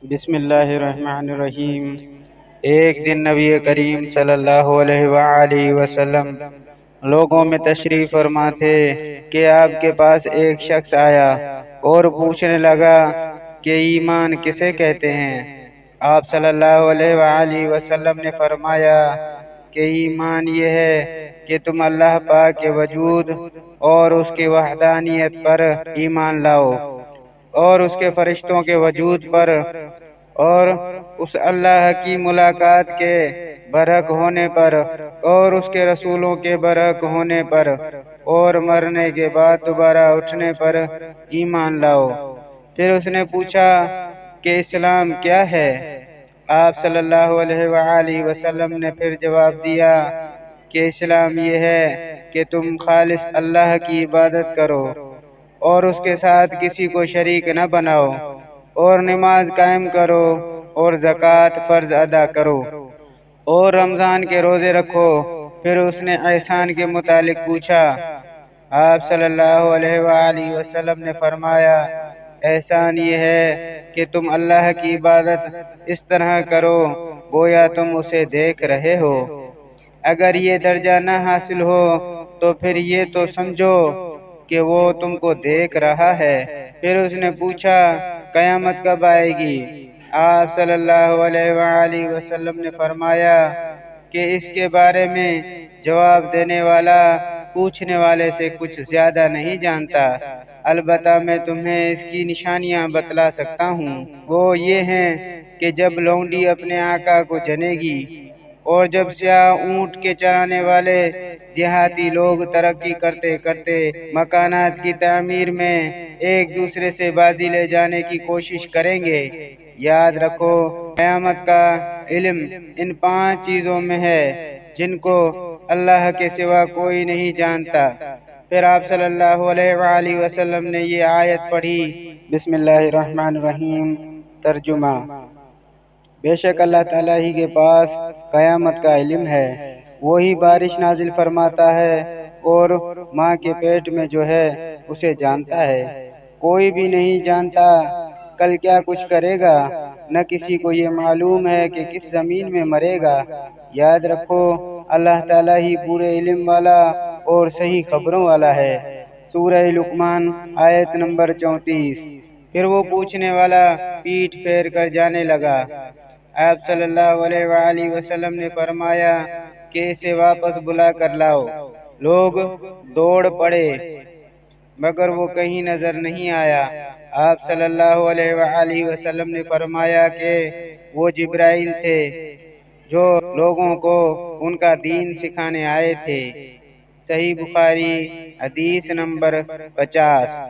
بسم اللہ الرحمن الرحیم۔ ایک دن نبی کریم صلی اللہ علیہ وآلہ وسلم لوگوں میں تشریف فرما تھے کہ آپ کے پاس ایک شخص آیا اور پوچھنے لگا کہ ایمان کسے کہتے ہیں؟ آپ صلی اللہ علیہ وآلہ وسلم نے فرمایا کہ ایمان یہ ہے کہ تم اللہ پاک کے وجود اور اس کی وحدانیت پر ایمان لاؤ، اور اس کے فرشتوں کے وجود پر، اور اس اللہ کی ملاقات کے برحق ہونے پر، اور اس کے رسولوں کے برحق ہونے پر، اور مرنے کے بعد دوبارہ اٹھنے پر ایمان لاؤ۔ پھر اس نے پوچھا کہ اسلام کیا ہے؟ آپ صلی اللہ علیہ وآلہ وسلم نے پھر جواب دیا کہ اسلام یہ ہے کہ تم خالص اللہ کی عبادت کرو اور اس کے ساتھ کسی کو شریک نہ بناؤ، اور نماز قائم کرو، اور زکوٰۃ فرض ادا کرو، اور رمضان کے روزے رکھو۔ پھر اس نے احسان کے متعلق پوچھا۔ آپ صلی اللہ علیہ وآلہ وسلم نے فرمایا، احسان یہ ہے کہ تم اللہ کی عبادت اس طرح کرو گویا تم اسے دیکھ رہے ہو۔ اگر یہ درجہ نہ حاصل ہو تو پھر یہ تو سمجھو کہ وہ تم کو دیکھ رہا ہے۔ پھر اس نے پوچھا، قیامت کب آئے گی؟ آپ صلی اللہ علیہ وآلہ وسلم نے فرمایا کہ اس کے بارے میں جواب دینے والا پوچھنے والے سے کچھ زیادہ نہیں جانتا، البتہ میں تمہیں اس کی نشانیاں بتلا سکتا ہوں۔ وہ یہ ہیں کہ جب لونڈی اپنے آقا کو جنے گی، اور جب سیاہ اونٹ کے چرانے والے دیہاتی لوگ ترقی کرتے کرتے مکانات کی تعمیر میں ایک دوسرے سے بازی لے جانے کی کوشش کریں گے۔ یاد رکھو، قیامت کا علم ان 5 چیزوں میں ہے جن کو اللہ کے سوا کوئی نہیں جانتا۔ پھر آپ صلی اللہ علیہ وآلہ وسلم نے یہ آیت پڑھی۔ بسم اللہ الرحمن الرحیم۔ ترجمہ: بے شک اللہ تعالیٰ ہی کے پاس قیامت کا علم ہے، وہی بارش نازل فرماتا ہے اور ماں کے پیٹ میں جو ہے اسے جانتا ہے۔ کوئی بھی نہیں جانتا کل کیا کچھ کرے گا، نہ کسی کو یہ معلوم ہے کہ کس زمین میں مرے گا۔ یاد رکھو، اللہ تعالیٰ ہی پورے علم والا اور صحیح خبروں والا ہے۔ سورہ لقمان آیت نمبر 34۔ پھر وہ پوچھنے والا پیٹھ پھیر کر جانے لگا۔ آپ صلی اللہ علیہ وآلہ وسلم نے فرمایا کہ اسے واپس بلا کر لاؤ۔ لوگ دوڑ پڑے مگر وہ کہیں نظر نہیں آیا۔ آپ صلی اللہ علیہ وآلہ وسلم نے فرمایا کہ وہ جبرائیل تھے جو لوگوں کو ان کا دین سکھانے آئے تھے۔ صحیح بخاری حدیث نمبر 50۔